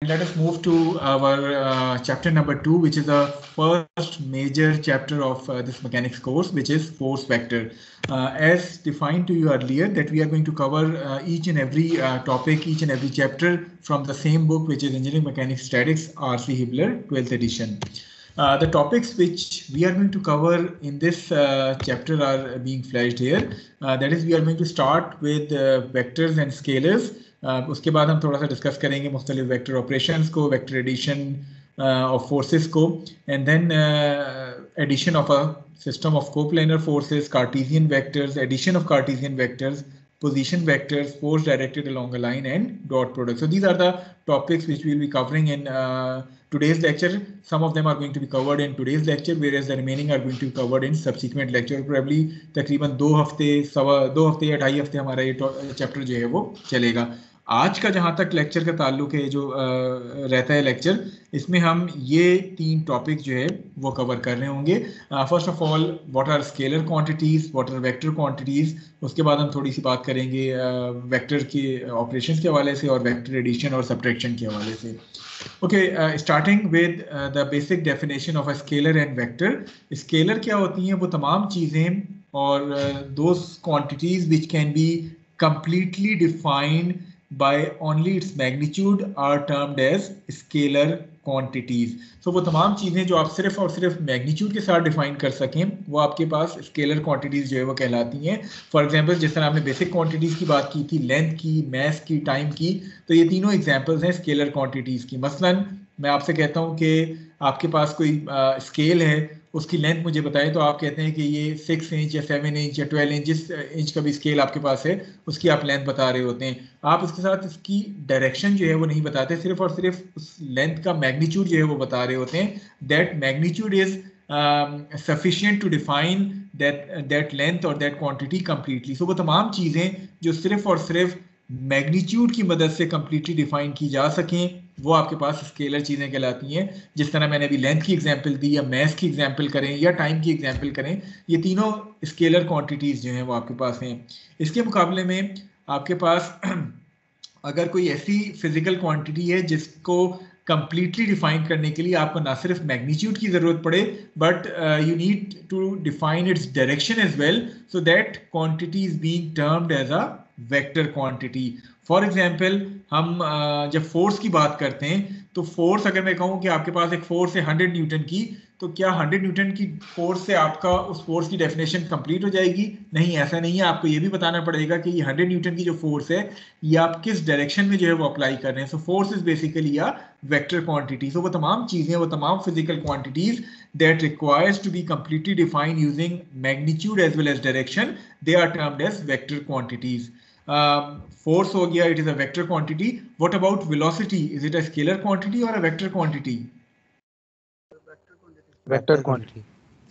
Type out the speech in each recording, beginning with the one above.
let us move to our chapter number 2, which is the first major chapter of this mechanics course, which is force vector. As defined to you earlier, that we are going to cover each and every topic, each and every chapter from the same book, which is Engineering Mechanics Statics, R.C. Hibbeler, 12th edition. The topics which we are going to cover in this chapter are being flashed here. That is, we are going to start with vectors and scalars. उसके बाद हम थोड़ा सा discuss करेंगे मुख्तलिफ vector operations को, vector addition of forces को, and then addition of a system of coplanar forces, Cartesian vectors, addition of Cartesian vectors, position vectors, force directed along a line, and dot product. So these are the topics which we will be covering in today's lecture. Some of them are going to be covered in today's lecture, whereas the remaining are going to be covered in subsequent lecture. Probably तकरीबन 2 हफ्ते, 2 हफ्ते या 2.5 हफ्ते हमारा ये chapter जो है वो चलेगा. आज का जहाँ तक लेक्चर का ताल्लुक है, जो रहता है लेक्चर, इसमें हम ये 3 टॉपिक जो है वो कवर कर रहे होंगे. First of all, what are scalar quantities, what are vector quantities. उसके बाद हम थोड़ी सी बात करेंगे वेक्टर के ऑपरेशंस के हवाले से और वेक्टर एडिशन और सब्ट्रैक्शन के हवाले से. Okay, starting with the basic definition of a scalar and vector. Scalar क्या होती हैं? वो तमाम चीज़ें और those quantities which can be completely defined by only its magnitude are termed as scalar quantities. So वो तमाम चीज़ें जो आप सिर्फ और सिर्फ मैग्नीट्यूड के साथ डिफाइन कर सकें, वो आपके पास स्केलर क्वांटिटीज़ जो है वो कहलाती हैं. फॉर एग्जांपल, जिस तरह आपने बेसिक क्वांटिटीज़ की बात की थी, लेंथ की, मैस की, टाइम की, तो ये तीनों एग्जांपल्स हैं स्केलर क्वांटिटीज़ की. मसलन मैं आपसे कहता हूँ कि आपके पास कोई स्केल है, उसकी लेंथ मुझे बताएं, तो आप कहते हैं कि ये 6 इंच या 7 इंच या 12 इंच, जिस इंच का भी स्केल आपके पास है उसकी आप लेंथ बता रहे होते हैं. आप उसके साथ इसकी डायरेक्शन जो है वो नहीं बताते, सिर्फ और सिर्फ उस लेंथ का मैग्नीट्यूड जो है वो बता रहे होते हैं. That magnitude is sufficient to define that length और दैट क्वांटिटी कंप्लीटली. सो वो तमाम चीज़ें जो सिर्फ और सिर्फ मैग्नीट्यूड की मदद से कंप्लीटली डिफाइन की जा सकें, वो आपके पास स्केलर चीज़ें कहलाती हैं. जिस तरह मैंने अभी लेंथ की एग्जांपल दी, या मैस की एग्जांपल करें, या टाइम की एग्जांपल करें, ये तीनों स्केलर क्वांटिटीज़ जो हैं वो आपके पास हैं. इसके मुकाबले में आपके पास अगर कोई ऐसी फिजिकल क्वांटिटी है जिसको कंप्लीटली डिफाइन करने के लिए आपको ना सिर्फ मैग्नीट्यूड की ज़रूरत पड़े, but you need to define its direction as well, so that quantity is being termed as a vector quantity. For example, हम जब फोर्स की बात करते हैं, तो फोर्स अगर मैं कहूँ कि आपके पास एक फोर्स है 100 न्यूटन की, तो क्या 100 न्यूटन की फोर्स से आपका उस फोर्स की डेफिनेशन कंप्लीट हो जाएगी? नहीं, ऐसा नहीं है. आपको ये भी बताना पड़ेगा कि ये 100 न्यूटन की जो फोर्स है, ये आप किस डायरेक्शन में जो है वो अप्लाई कर रहे हैं. So force is basically a vector quantity. So वो तमाम चीज़ें, वो तमाम physical quantities that requires to be completely defined using magnitude as well as direction, they are termed as vector quantities. Force हो गया, it is a vector quantity. What about velocity? Is it a scalar quantity or a vector quantity? Vector quantity.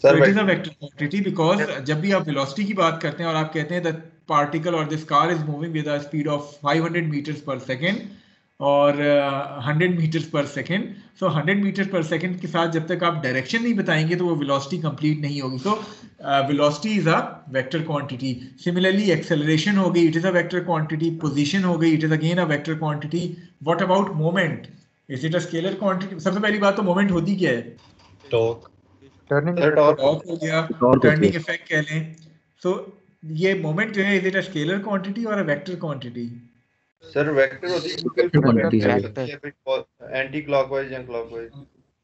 So it is a vector quantity because जब भी आप velocity की बात करते हैं और आप कहते हैं that particle or this car is moving with a speed of 500 meters per second और 100 meters per second. So 100 meters per second के साथ जब तक आप डायरेक्शन नहीं बताएंगे तो वो velocity complete नहीं होगी. So velocity is a vector quantity. Similarly, acceleration हो गई, it is a vector quantity. Position हो गई, it is again a vector quantity. What about moment? Is it a scalar quantity? सबसे पहली बात तो moment होती क्या है? Torque. Turning Torque हो गया, turning effect कह लें. So ये moment जो है, is it a scalar quantity or a vector quantity? Sir vector होती है एंटी क्लॉकवाइज या क्लॉकवाइज.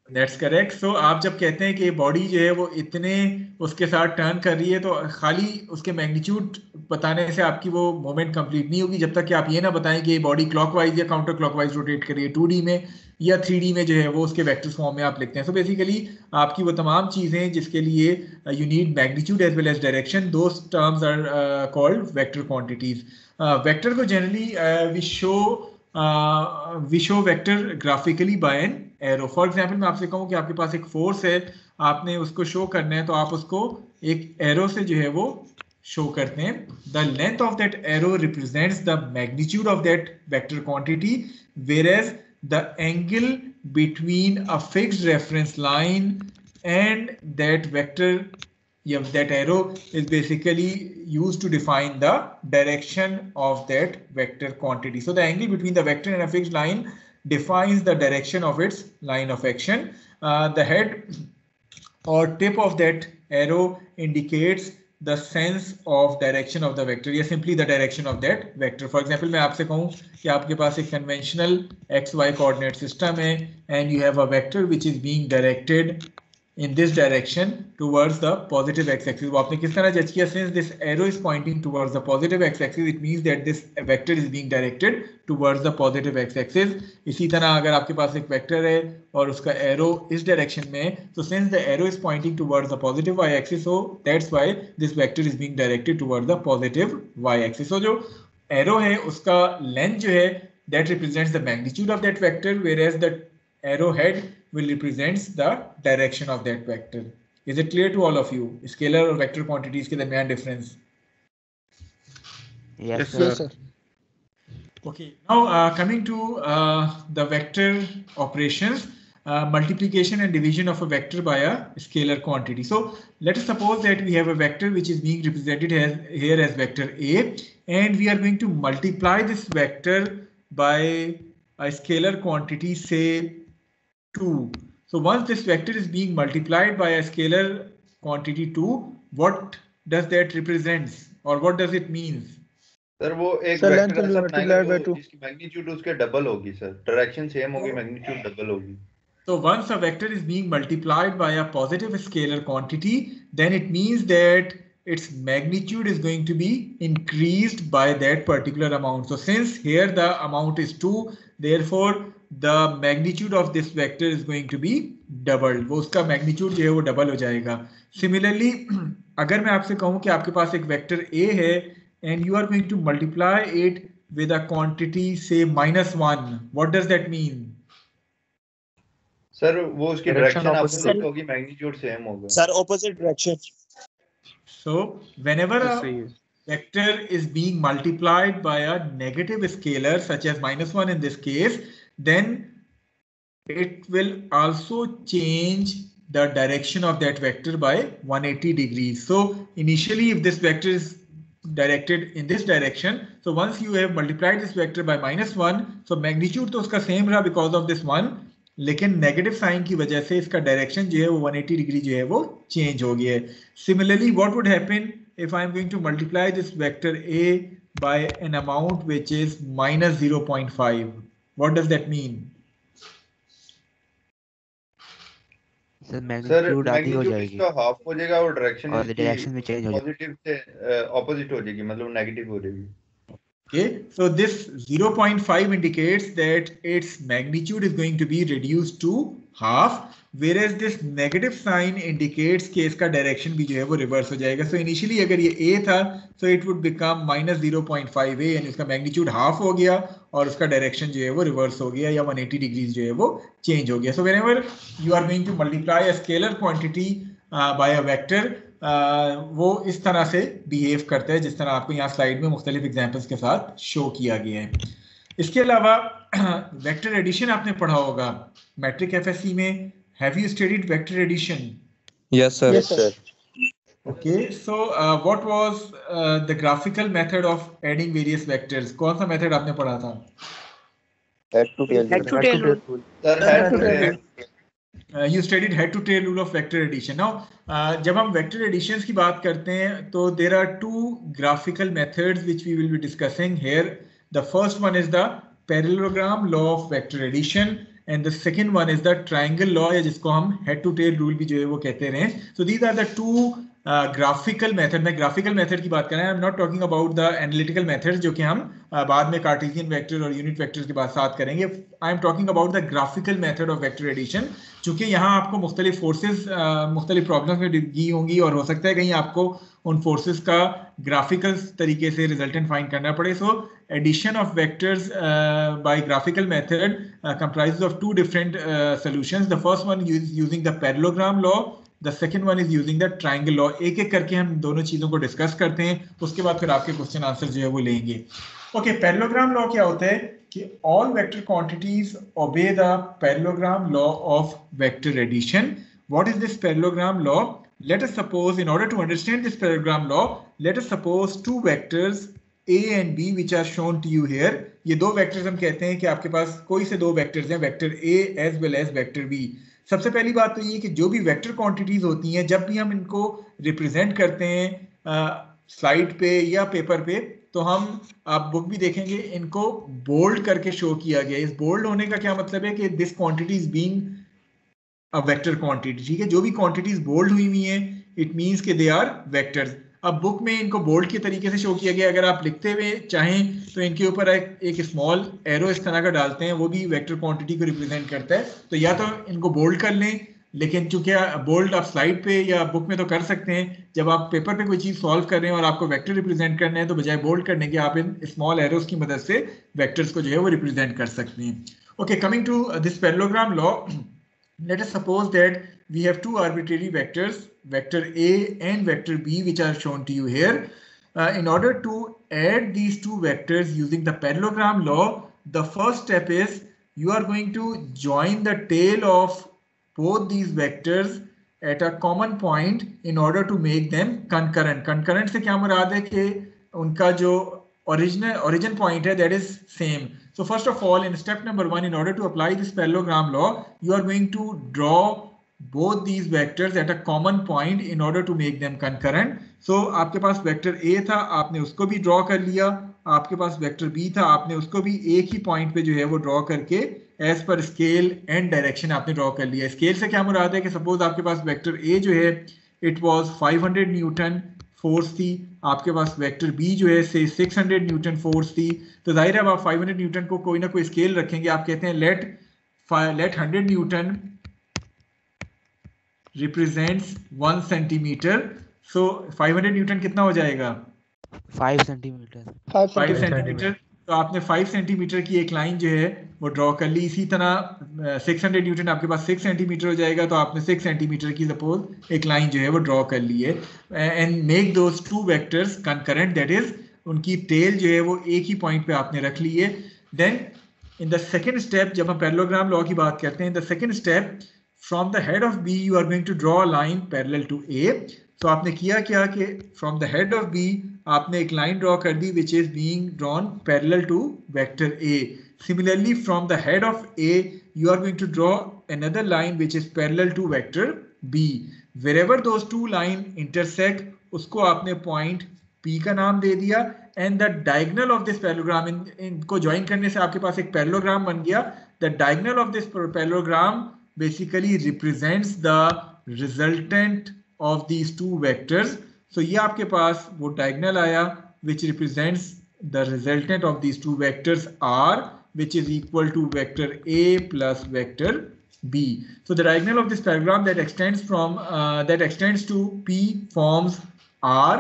That's correct. So आप जब कहते हैं कि बॉडी जो है वो इतने उसके साथ टर्न कर रही है, तो खाली उसके मैग्नीट्यूड बताने से आपकी वो मोमेंट कंप्लीट नहीं होगी जब तक कि आप ये ना बताएं कि ये बॉडी क्लॉकवाइज या काउंटर क्लॉकवाइज रोटेट कर रही है. 2D में या 3D में जो है वो उसके वेक्टर फॉर्म में आप लिखते हैं. सो बेसिकली आपकी वो तमाम चीज़ें जिसके लिए you need magnitude as well as direction, those terms are called vector quantities. Vector को generally we show vector graphically by an arrow. For example, मैं आपसे कहूँ कि आपके पास एक फोर्स है, आपने उसको शो करना है, तो आप उसको एक एरो से जो है वो शो करते हैं. The length of that arrow represents the magnitude of that vector quantity, whereas the angle between a fixed reference line and that vector, that arrow is basically used to define the direction of that vector quantity. So the angle between the vector and a fixed line defines the direction of its line of action. The head or tip of that arrow indicates the sense of direction of the vector, या simply the direction of that vector. For example, मैं आपसे कहूँ कि आपके पास एक conventional XY coordinate system है and you have a vector which is being directed in this direction towards the positive x-axis. वो आपने किस तरह जज किया? Since this arrow is pointing towards the positive x-axis, it means that this vector is being directed towards the positive x-axis. इसी तरह अगर आपके पास एक vector है और उसका arrow इस direction में है, so since the arrow is pointing towards the positive y-axis, so that's why this vector is being directed towards the positive y-axis. So जो arrow है उसका length जो है that represents the magnitude of that vector, whereas the arrowhead will represents the direction of that vector. Is it clear to all of you? Scalar और vector quantities के दरमियान difference? Yes, sir. Okay. Now coming to the vector operations, multiplication and division of a vector by a scalar quantity. So let us suppose that we have a vector which is being represented as here as vector A, and we are going to multiply this vector by a scalar quantity, say 2. So once this vector is being multiplied by a scalar quantity 2, what does that represents or what does it means? Sir वो एक vector ऐसा बनाएंगे जिसकी magnitude उसके double होगी sir, direction same होगी, magnitude double होगी. So once a vector is being multiplied by a positive scalar quantity, then it means that its magnitude is going to be increased by that particular amount. So since here the amount is 2, therefore the magnitude of this vector is going to be doubled. वो उसका magnitude जो है वो double हो जाएगा. Similarly, अगर मैं आपसे कहूँ कि आपके पास एक vector A है and you are going to multiply it with a quantity say -1, what does that mean? Sir वो उसकी डायरेक्शन अपोजिट होगी, मैग्नीट्यूड सेम होगा. Sir opposite direction. So whenever a vector is being multiplied by a negative scalar such as -1 in this case, then it will also change the direction of that vector by 180 degrees. So initially if this vector is directed in this direction, so once you have multiplied this vector by -1, so magnitude तो उसका same रहा because of this 1, लेकिन negative sign की वजह से इसका direction जो है वो 180 डिग्री जो है वो चेंज हो गया है. Similarly what would happen if I am going to multiply this vector a by an amount which is -0.5, what does that mean? Sir magnitude आधी हो जाएगी, इसका हाफ हो जाएगा और डायरेक्शन में चेंज हो जाएगी, पॉजिटिव से ऑपोजिट हो जाएगी, मतलब नेगेटिव हो जाएगी. Okay, so this 0.5 indicates that its magnitude is going to be reduced to half, whereas this negative sign indicates कि इसका direction भी जो है वो reverse हो जाएगा. So initially अगर ये A था, so it would become -0.5A and इसका magnitude half हो गया और उसका direction जो है वो reverse हो गया या 180 degrees जो है वो change हो गया. So whenever you are going to multiply a scalar quantity by a vector, वो इस तरह से बिहेव करता है जिस तरह आपको यहाँ स्लाइड में मुख्तलिफ एग्जांपल्स के साथ शो किया गया है. इसके अलावा वेक्टर एडिशन आपने पढ़ा होगा मैट्रिक एफएससी में. Have you studied vector addition? Yes sir. Yes sir. Okay, so what was the graphical method of adding various vectors? कौन सा मेथड आपने पढ़ा था? Head to tail rule. Sir head to tail. You studied head to tail rule of vector addition. Now, जब हम vector additions की बात करते हैं तो there are two graphical methods which we will be discussing here. The first one is the parallelogram law of vector addition and the second one is the triangle law, या जिसको हम head to tail rule भी जो है वो कहते रहे. So these are the two graphical method. मैं graphical method की बात कर रहा हूँ. I'm not talking about the analytical methods जो कि हम बाद में कार्टेशियन वेक्टर और यूनिट वेक्टर्स के बाद साथ करेंगे. I am talking about the graphical method of vector addition. चूंकि यहाँ आपको मुख्तलिफ फोर्सेस मुख्तलिफ प्रॉब्लम्स में दी होंगी और हो सकता है कहीं आपको उन फोर्सेस का ग्राफिकल तरीके से रिजल्टेंट फाइंड करना पड़े. So addition of vectors by graphical method comprises of two different solutions. The first one using the parallelogram law, the second one is using the triangle law. एक एक करके हम दोनों चीजों को डिस्कस करते हैं, उसके बाद फिर आपके क्वेश्चन आंसर जो है वो लेंगे. ओके, पैरेललोग्राम लॉ क्या होता है कि all vector quantities obey the parallelogram law of vector addition. What is this parallelogram law? Let us suppose, in order to understand this parallelogram law, let us suppose two vectors A and B which are shown to you here. ये दो vectors हम कहते हैं कि आपके पास कोई से दो वेक्टर्स हैं, vector A as well as vector B. सबसे पहली बात तो ये कि जो भी वेक्टर क्वांटिटीज होती हैं, जब भी हम इनको रिप्रेजेंट करते हैं स्लाइड पे या पेपर पे, तो हम, आप बुक भी देखेंगे, इनको बोल्ड करके शो किया गया. इस बोल्ड होने का क्या मतलब है कि this quantity is being a vector quantity. ठीक है, जो भी क्वांटिटीज बोल्ड हुई हुई हैं, इट मींस कि दे आर वेक्टर्स. अब बुक में इनको बोल्ड के तरीके से शो किया गया. अगर आप लिखते हुए चाहें तो इनके ऊपर एक स्मॉल एरो इस तरह का डालते हैं, वो भी वेक्टर क्वांटिटी को रिप्रेजेंट करता है. तो या तो इनको बोल्ड कर लें, लेकिन चूंकि बोल्ड आप स्लाइड पे या बुक में तो कर सकते हैं, जब आप पेपर पे कोई चीज सॉल्व कर रहे हैं और आपको वेक्टर रिप्रेजेंट करना है, तो बजाय बोल्ड करने के आप इन स्मॉल एरोस की मदद से वेक्टर्स को जो है वो रिप्रेजेंट कर सकते हैं. Okay, coming to this parallelogram law, let us suppose that we have two arbitrary vectors, vector A and vector B, which are shown to you here. In order to add these two vectors using the parallelogram law, the first step is you are going to join the tail of both these vectors at a common point in order to make them concurrent. Concurrent से क्या मुराद है कि उनका जो origin point है, that is same. So first of all, in step number 1, in order to apply this parallelogram law, you are going to draw both these vectors at a common point in order to make them concurrent. So आपके पास vector A था, आपने उसको भी draw कर लिया. आपके पास vector B था, आपने उसको भी एक ही पॉइंट पे जो है वो ड्रॉ करके as per scale and direction आपने ड्रॉ कर लिया. स्केल से क्या मुराद है कि सपोज आपके पास वेक्टर A जो है, इट वाज 500 न्यूटन फोर्स थी, आपके पास वेक्टर B जो है से 600 न्यूटन फोर्स थी. तो जाहिर है आप 500 न्यूटन को कोई ना कोई स्केल रखेंगे. आप कहते हैं लेट 100 न्यूटन रिप्रेजेंट्स 1 सेंटीमीटर. सो 500 न्यूटन कितना हो जाएगा? 5 सेंटीमीटर. 5 सेंटीमीटर. तो आपने 5 सेंटीमीटर की एक लाइन जो है वो ड्रॉ कर ली. इसी तरह 600 न्यूटन आपके पास 6 सेंटीमीटर हो जाएगा, तो आपने 6 सेंटीमीटर की सपोज एक लाइन जो है वो ड्रॉ कर ली है. And make those two vectors concurrent, that is उनकी टेल जो है वो एक ही पॉइंट पे आपने रख ली है. Then in the second step, जब हम पैरेललोग्राम लॉ की बात करते हैं, the second step, from the head of B you are going to draw a line parallel to A. तो आपने किया क्या कि from the head of B आपने एक लाइन ड्रॉ कर दी which is being drawn parallel to vector A. Similarly, from the head of A you are going to draw another line which is parallel to vector B. Wherever those two lines intersect, उसको आपने point P का नाम दे दिया. And the diagonal of this parallelogram, इनको join करने से आपके पास एक पैरेललोग्राम बन गया. The diagonal of this parallelogram basically represents the resultant of these two vectors. So ये आपके पास वो डायगोनल आया which represents the resultant of these two vectors R, which is equal to vector A plus vector B. So the diagonal of this parallelogram that extends to P forms R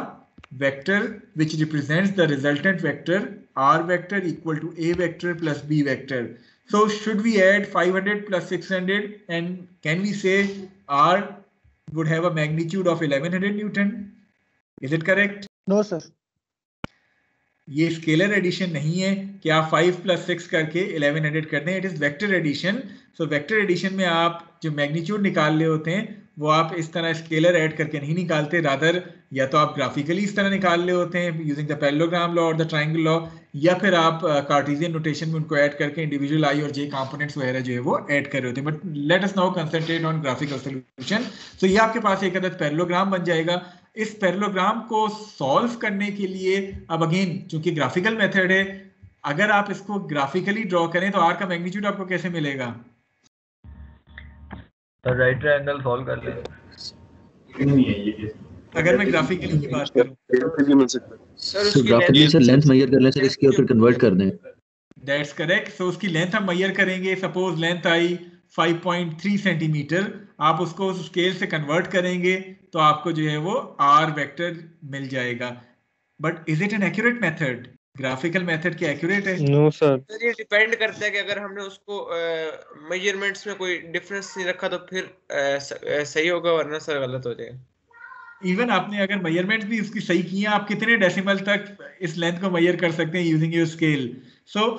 vector, which represents the resultant vector R vector equal to A vector plus B vector. So should we add 500 plus 600, and can we say R would have a magnitude of 1100 Newton? Is it correct? No sir. ये scalar addition नहीं है कि आप 5 + 6 करके 1100 कर दें. It is vector addition. So vector addition में आप जो मैग्नीट्यूड निकाल रहे होते हैं वो आप इस तरह स्केलर ऐड करके नहीं निकालते, रादर या तो आप ग्राफिकली इस तरह निकाल रहे होते हैं यूजिंग द पैरेललोग्राम लॉ और द ट्रायंगल लॉ, या फिर आप कार्टेशियन नोटेशन में उनको ऐड करके इंडिविजुअल आई और जे कंपोनेंट्स वगैरह जो है वो ऐड कर रहे होते हैं. But let us now concentrate on graphical solution. So ये आपके पास एक अदद पैरेललोग्राम बन जाएगा. इस पैरेललोग्राम को सॉल्व करने के लिए, अब अगेन चूंकि ग्राफिकल मेथड है, अगर आप इसको ग्राफिकली ड्रॉ करें तो आर का मैग्नीट्यूड आपको कैसे मिलेगा? राइट ट्रायंगल सॉल्व कर ले. अगर मैं ग्राफिकली की बात करूं सर ग्राफिकली से लेंथ मेजर कर लें सर इसकी और फिर कन्वर्ट कर दें. That's correct. सो उसकी लेंथ हम मेजर करेंगे. सपोज लेंथ आई 5.3 सेंटीमीटर. आप उसको उस स्केल से कन्वर्ट करेंगे तो आपको जो है वो आर वेक्टर मिल जाएगा. But is it an accurate method? Graphical method क्या एक्यूरेट है? No sir. ये डिपेंड करता है कि अगर हमने उसको मेजरमेंट्स में कोई डिफरेंस नहीं रखा तो फिर सही होगा, वरना सर गलत हो जाएगा. इवन आपने अगर मेजरमेंट्स भी उसकी सही किए, आप कितने डेसिमल तक इस लेंथ को मेजर कर सकते हैं यूजिंग योर स्केल? सो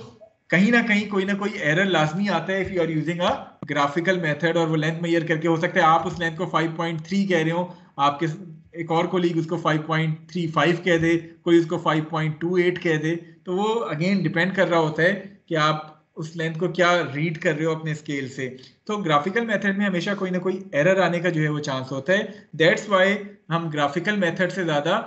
कहीं ना कहीं कोई ना कोई एरर लाजमी आता है if you are using a graphical method, और वो लेंथ मेजर करके हो सकता है आप उस लेंथ को 5.3 कह रहे हो, आपके एक और कोलीग उसको 5.35 कह दे, कोई उसको 5.28 कह दे, तो वो अगेन डिपेंड कर रहा होता है कि आप उस लेंथ को क्या रीड कर रहे हो अपने स्केल से। तो ग्राफिकल मेथड में हमेशा कोई ना कोई एरर आने का जो है वो चांस होता है। दैट्स वाई हम ग्राफिकल मेथड से ज़्यादा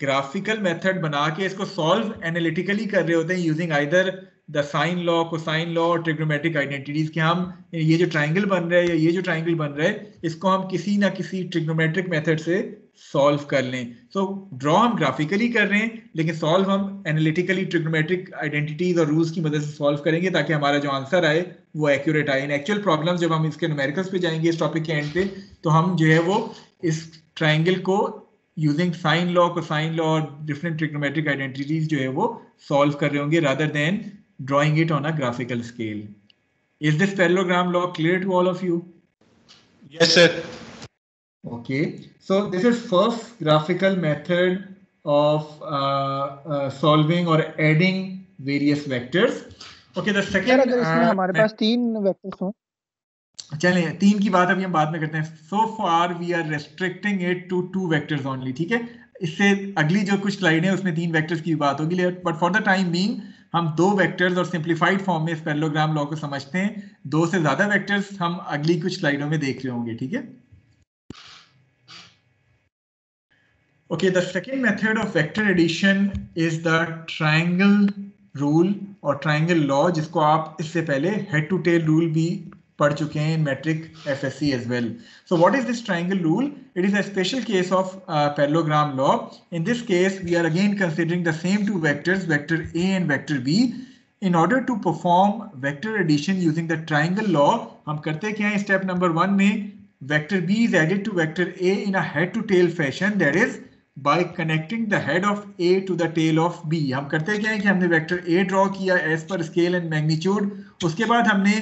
ग्राफिकल मेथड बना के इसको सॉल्व एनालिटिकली कर रहे होते हैं using either the sine law, cosine law और ट्रिग्नोमेट्रिक आइडेंटिटीज, कि हम ये जो ट्राइंगल बन रहा है या ये जो ट्राइंगल बन रहा है इसको हम किसी ना किसी ट्रिग्नोमेट्रिक मेथड से सॉल्व कर लें। सो ड्रॉ हम ग्राफिकली कर रहे हैं लेकिन सॉल्व हम एनालिटिकली ट्रिग्नोमेट्रिक आइडेंटिटीज और रूल्स की मदद से सॉल्व करेंगे ताकि हमारा जो आंसर आए वो एक्यूरेट आए। इन एक्चुअल प्रॉब्लम जब हम इसके न्यूमेरिकल्स पे जाएंगे इस टॉपिक के एंड पे, तो हम जो है वो इस ट्राइंगल को using sine law, cosine law और डिफरेंट ट्रिग्नोमेट्रिक आइडेंटिटीज जो है वो सॉल्व कर रहे होंगे rather than drawing it on a graphical scale. Is this parallelogram law clear to all of you? Yes, sir. Okay, so this is first graphical method of solving or adding various vectors. Okay, the second अगर इसमें हमारे पास 3 vectors हों, चलिए 3 की बात अभी हम बाद में करते हैं। So far we are restricting it to 2 vectors only, ठीक है। इससे अगली जो कुछ स्लाइड है उसमें 3 वेक्टर्स की बात होगी, but for the time being हम 2 वेक्टर्स और सिंप्लीफाइड फॉर्म में इस पैरेललोग्राम लॉ को समझते हैं। 2 से ज्यादा वेक्टर्स हम अगली कुछ स्लाइडों में देख रहे होंगे, ठीक है। Okay, the second method of vector addition is the triangle rule और ट्रायंगल लॉ, जिसको आप इससे पहले हेड टू टेल रूल भी पढ़ चुके हैं in metric FSC as well. So what is this triangle rule? It is a special case of parallelogram law. In this case, we are again considering the same 2 vectors, vector A and vector B. In order to perform vector addition using the triangle law, हम करते क्या हैं step number 1 में, vector B is added to vector A in a head to tail fashion, that is by connecting the head of A to the tail of B. हम करते क्या है कि हमने vector A draw किया as per scale and magnitude, उसके बाद हमने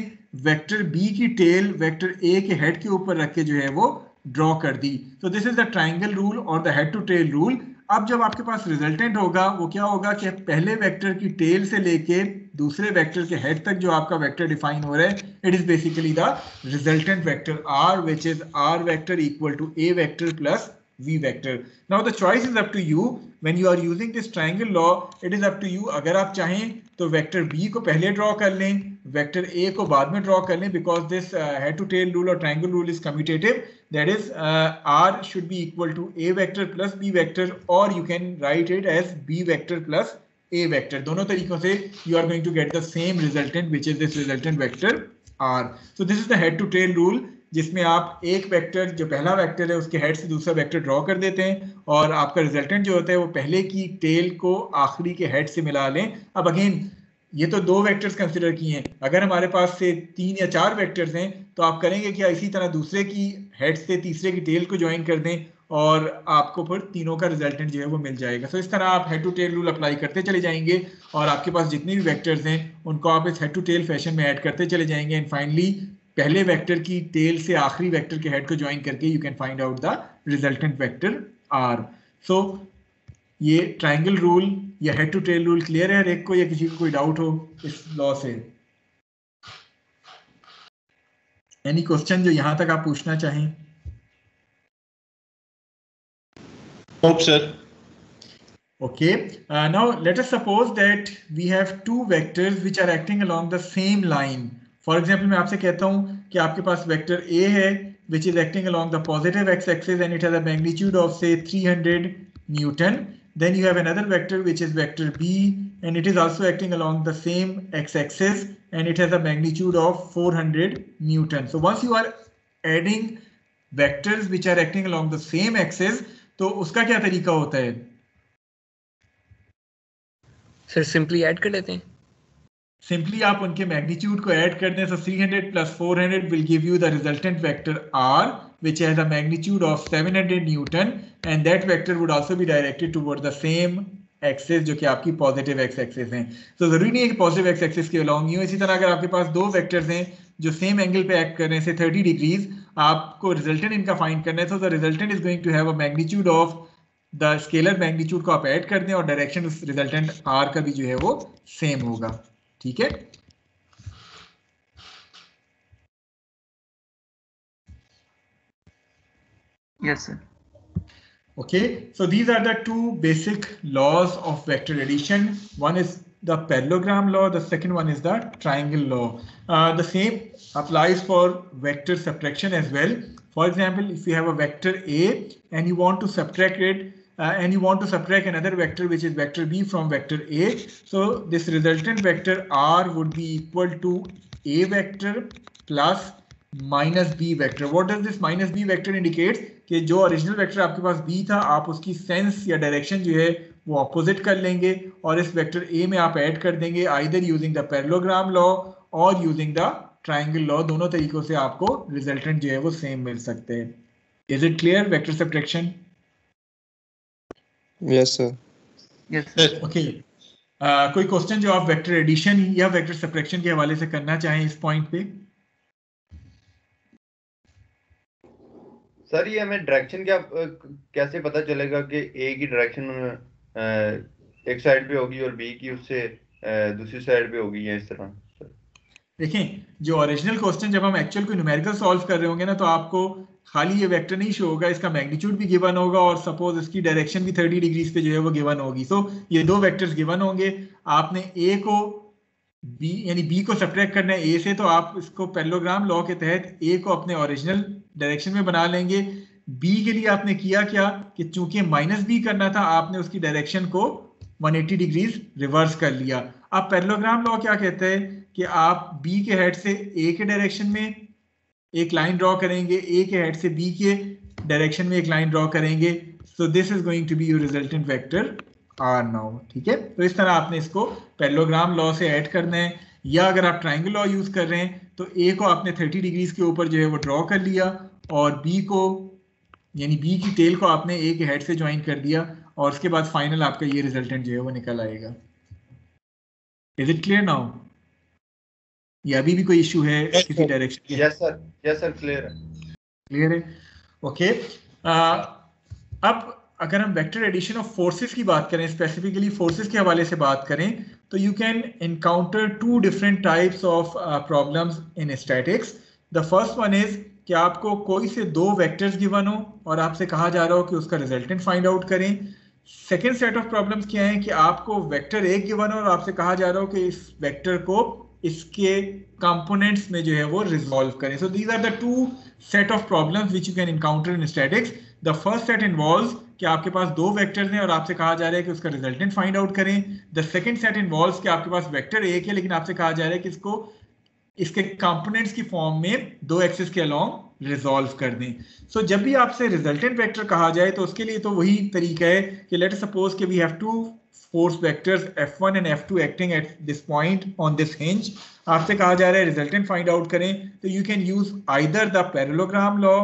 वेक्टर बी की टेल वेक्टर ए के हेड के ऊपर रख के जो है वो ड्रॉ कर दी। तो this is the triangle rule और the head to tail rule. अब जब आपके पास रिजल्टेंट होगा वो क्या होगा कि पहले वेक्टर की टेल से लेके दूसरे वेक्टर के हेड तक जो आपका वेक्टर डिफाइन हो रहा है, it is basically the resultant vector R, which is R vector equal to A vector plus v vector. Now the choice is up to you. When you are using this triangle law, it is up to you. अगर आप चाहें तो vector b को पहले draw कर लें, vector a को बाद में ड्रॉ कर लें, because this head to tail rule or triangle rule is commutative. That is r should be equal to a vector plus b vector, or you can write it as b vector plus a vector. दोनों तरीकों से you are going to get the same resultant, which is this resultant vector r. So this is the head to tail rule, जिसमें आप एक vector जो पहला vector है उसके हेड से दूसरा वेक्टर ड्रॉ कर देते हैं और आपका रिजल्टेंट जो होता है वो पहले की टेल को आखिरी के हेड से मिला लें। अब अगेन ये तो 2 वेक्टर्स कंसिडर किए हैं, अगर हमारे पास से 3 या 4 वेक्टर्स हैं तो आप करेंगे क्या, इसी तरह दूसरे की हेड से तीसरे की टेल को ज्वाइन कर दें और आपको फिर तीनों का रिजल्टेंट जो है वो मिल जाएगा। सो इस तरह आप head to tail rule apply करते चले जाएंगे और आपके पास जितने भी वेक्टर्स हैं उनको आप इस हेड टू टेल फैशन में ऐड करते चले जाएंगे एंड फाइनली पहले वेक्टर की टेल से आखिरी वेक्टर के हेड को ज्वाइन करके you can find out the resultant vector R. So ये ट्रायंगल रूल या head to tail rule clear है हर एक को, या किसी को कोई डाउट हो इस लॉ से? एनी क्वेश्चन जो यहां तक आप पूछना चाहें? Hope, sir. Okay, now let us suppose that we have 2 vectors which are acting along the same line. For example मैं आपसे कहता हूं कि आपके पास वेक्टर A है which is acting along the positive x-axis and it has a magnitude of say 300 Newton. Then you have another vector which is vector B and it is also acting along the same x-axis and it has a magnitude of 400 Newton. So once you are adding vectors which are acting along the same axis, तो उसका क्या तरीका होता है? Sir simply add कर लेते हैं। Simply आप उनके मैग्नीट्यूड को ऐड कर दें, so 300 plus 400 will give you the resultant vector R, which has a magnitude of 700 Newton, and that vector would also be directed toward the same axis जो कि आपकी पॉजिटिव एक्स एक्सिस हैं। तो जरूरी नहीं है कि पॉजिटिव एक्स एक्सिस के अलॉन्ग ही हो। इसी तरह अगर आपके पास 2 वेक्टर्स हैं जो सेम एंगल पे एक्ट कर रहे हैं से 30 डिग्रीज, आपको रिजल्टेंट इनका फाइंड करना है। तो the resultant is going to have a magnitude of the scalar magnitude को आप ऐड कर दें और डायरेक्शन उस रिजल्टेंट आर का भी जो है वो सेम होगा। ठीक है, yes sir. Okay, so these are the two basic laws of vector addition. One is the parallelogram law, the second one is the triangle law. The same applies for vector subtraction as well. For example, if you have a vector A and you want to subtract it and you want to subtract another vector which is vector B from vector A, so this resultant vector R would be equal to A vector plus minus B vector. What does this minus B vector indicates? कि जो original vector आपके पास B था आप उसकी sense या direction जो है वो अपोजिट कर लेंगे और इस वेक्टर A में आप ऐड कर देंगे either using the parallelogram law और यूजिंग द ट्रायंगल लॉ. दोनों तरीकों से आपको रिजल्टेंट जो है वो सेम मिल सकते हैं. Is it clear vector subtraction? Yes sir. Yes. Okay, कोई क्वेश्चन जो आप वेक्टर एडिशन या वेक्टर सब्ट्रैक्शन के हवाले से करना चाहें इस पॉइंट पे? सर ये हमें डायरेक्शन क्या कैसे पता चलेगा कि ए की डायरेक्शन एक साइड पे होगी और बी की उससे दूसरी साइड पे होगी या इस तरह? देखें, जो ओरिजिनल क्वेश्चन जब हम एक्चुअल कोई न्यूमेरिकल सॉल्व कर रहे होंगे ना तो आपको खाली ये वेक्टर नहीं शो होगा, इसका मैग्नीट्यूड भी गिवन होगा और सपोज इसकी डायरेक्शन भी 30 डिग्रीज पे जो है वो गिवन होगी. सो ये दो वेक्टर्स गिवन होंगे, आपने ए को बी यानी बी को सब्ट्रैक्ट करना है ए से, तो आप इसको पैरेललोग्राम लॉ के तहत ए को अपने ओरिजिनल डायरेक्शन में बना लेंगे. बी के लिए आपने किया क्या कि चूंकि माइनस बी करना था आपने उसकी डायरेक्शन को 180 डिग्रीज रिवर्स कर लिया. अब पैरेललोग्राम लॉ क्या कहता है कि आप बी के हेड से ए के डायरेक्शन में एक लाइन ड्रॉ करेंगे, ए के हेड से बी के डायरेक्शन में एक लाइन ड्रॉ करेंगे. So this is going to be your resultant vector R now. ठीक है, तो इस तरह आपने इसको पैरेललोग्राम लॉ से ऐड करना है. या अगर आप ट्रायंगल लॉ यूज कर रहे हैं तो ए को आपने 30 डिग्रीज के ऊपर जो है वो ड्रॉ कर लिया और बी को यानी बी की टेल को आपने ए के हेड से ज्वाइन कर दिया और उसके बाद फाइनल आपका ये रिजल्टेंट जो है वो निकल आएगा. Is it clear now? या अभी भी कोई इशू है किसी डायरेक्शन के? यस सर क्लियर है. क्लियर है. ओके, अब अगर हम वेक्टर एडिशन ऑफ फोर्सेस की बात करें, स्पेसिफिकली फोर्सेस के हवाले से बात करें, तो you can encounter two different types of problems in statics. The first one is कि आपको कोई से दो वेक्टर्स गिवन हो और आपसे कहा जा रहा हो कि उसका रिजल्टेंट फाइंड आउट करें. सेकेंड सेट ऑफ प्रॉब्लम्स क्या है कि आपको वेक्टर एक गिवन हो और आपसे कहा जा रहा हो कि इस वेक्टर को इसके कंपोनेंट्स में जो है वो रिजॉल्व करें. So these are the two set of problems which you can encounter in statics. The first set involves कि आपके पास दो वेक्टर्स हैं और आपसे कहा जा रहा है कि उसका रिजल्टेंट फाइंड आउट करें. द सेकंड सेट इन्वॉल्व्स कि आपके पास वेक्टर एक है लेकिन आपसे कहा जा रहा है कि इसको इसके कंपोनेंट्स की फॉर्म में दो एक्सिस के अलोंग रिजॉल्व कर दें. सो जब भी आपसे रिजल्टेंट वेक्टर कहा जाए तो उसके लिए तो वही तरीका है कि लेट अस सपोज कि we have two force vectors f1 and f2 acting at this point on this hinge. आपसे कहा जा रहा है रिजल्टेंट फाइंड आउट करें, तो you can use either the parallelogram law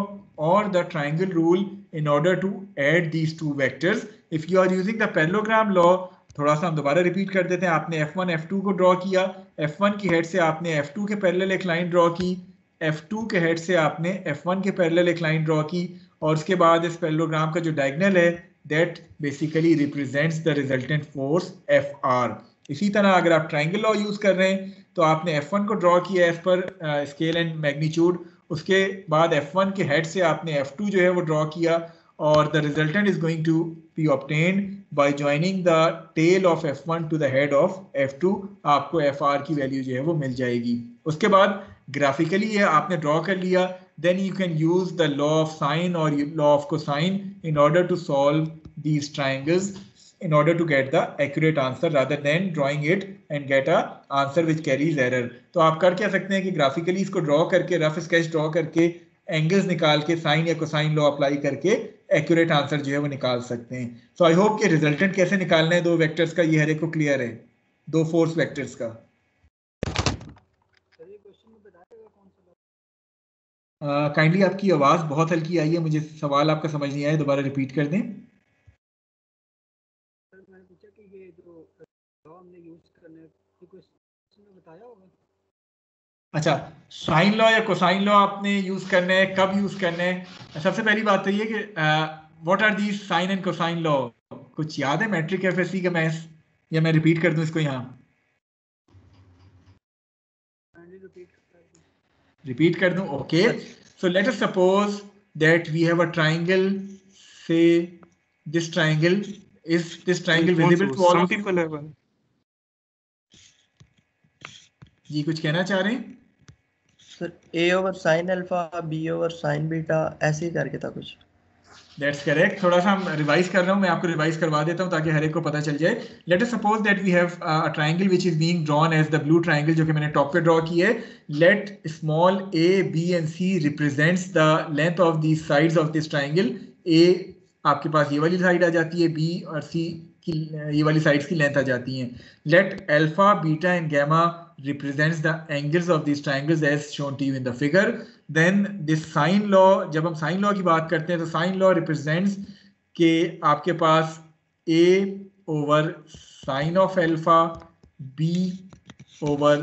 or the triangle rule in order to add these two vectors. If you are using the parallelogram law, थोड़ा सा हम दोबारा रिपीट कर देते हैं. आपने f1 f2 को ड्रॉ किया, f1 की हेड से आपने f2 के पैरेलल एक लाइन ड्रॉ की, f2 के हेड से आपने f1 के पैरेलल एक लाइन ड्रॉ की और उसके बाद इस पैरेललोग्राम का जो डायगोनल है that basically represents the resultant force Fr. इसी तरह अगर आप ट्रायंगल लॉ यूज कर रहे हैं तो आपने F1 को ड्रॉ किया as per scale and magnitude, उसके बाद F1 के हेड से आपने F2 जो है वो ड्रॉ किया और the resultant is going to be obtained by joining the tail of F1 to the head of F2. आपको Fr की वैल्यू जो है वो मिल जाएगी. उसके बाद ग्राफिकली ये आपने ड्रॉ कर लिया, then you can use the law of sine or law of cosine in order to solve these triangles in order to get the accurate answer rather than drawing it and get a answer which carries error. तो आप कर क्या सकते हैं कि graphically इसको draw करके rough sketch draw करके एंगल्स निकाल के साइन या कोसाइन लॉ अप्लाई करके एक्यूरेट आंसर जो है वो निकाल सकते हैं. सो आई होप कि रिजल्टेंट कैसे निकालना है दो वेक्टर्स का ये हर एक को क्लियर है, दो फोर्स वेक्टर्स का. काइंडली आपकी आवाज बहुत हल्की आई है, मुझे सवाल आपका समझ नहीं आया, दोबारा रिपीट कर दें. मैंने पूछा कि ये जो लॉ हमने यूज करने की क्वेश्चन में बताया होगा. अच्छा, साइन लॉ या कोसाइन लॉ आपने यूज करना है, कब यूज करना है? सबसे पहली बात तो ये कि what are these sine and cosine law? कुछ याद है मैट्रिक एफएससी का मैथ्स, या मैं रिपीट कर दूं इसको? यहाँ रिपीट कर दूं. Okay, so let us suppose that we have a triangle से this triangle, is this triangle visible to all of you? जी कुछ कहना चाह रहे हैं sir? a over sine alpha, b over sign beta, ऐसे ही करके था कुछ। That's correct. थोड़ा सा हम रिवाइज कर रहा हूँ, मैं आपको रिवाइज करवा देता हूँ ताकि हर एक को पता चल जाए। Let us suppose that we have a triangle which is being drawn as the blue triangle जो कि मैंने टॉप पे ड्रॉ की है। Let small a, b and c represents the length of these sides of this triangle. a आपके पास ये वाली side आ जाती है, b और c की ये वाली साइड्स की लेंथ आ जाती हैं। Let alpha, beta and gamma represents the angles of these triangles as shown to you in the figure. Then this sine law, जब हम sine law की बात करते हैं तो sine law represents कि आपके पास a over sine of alpha, b over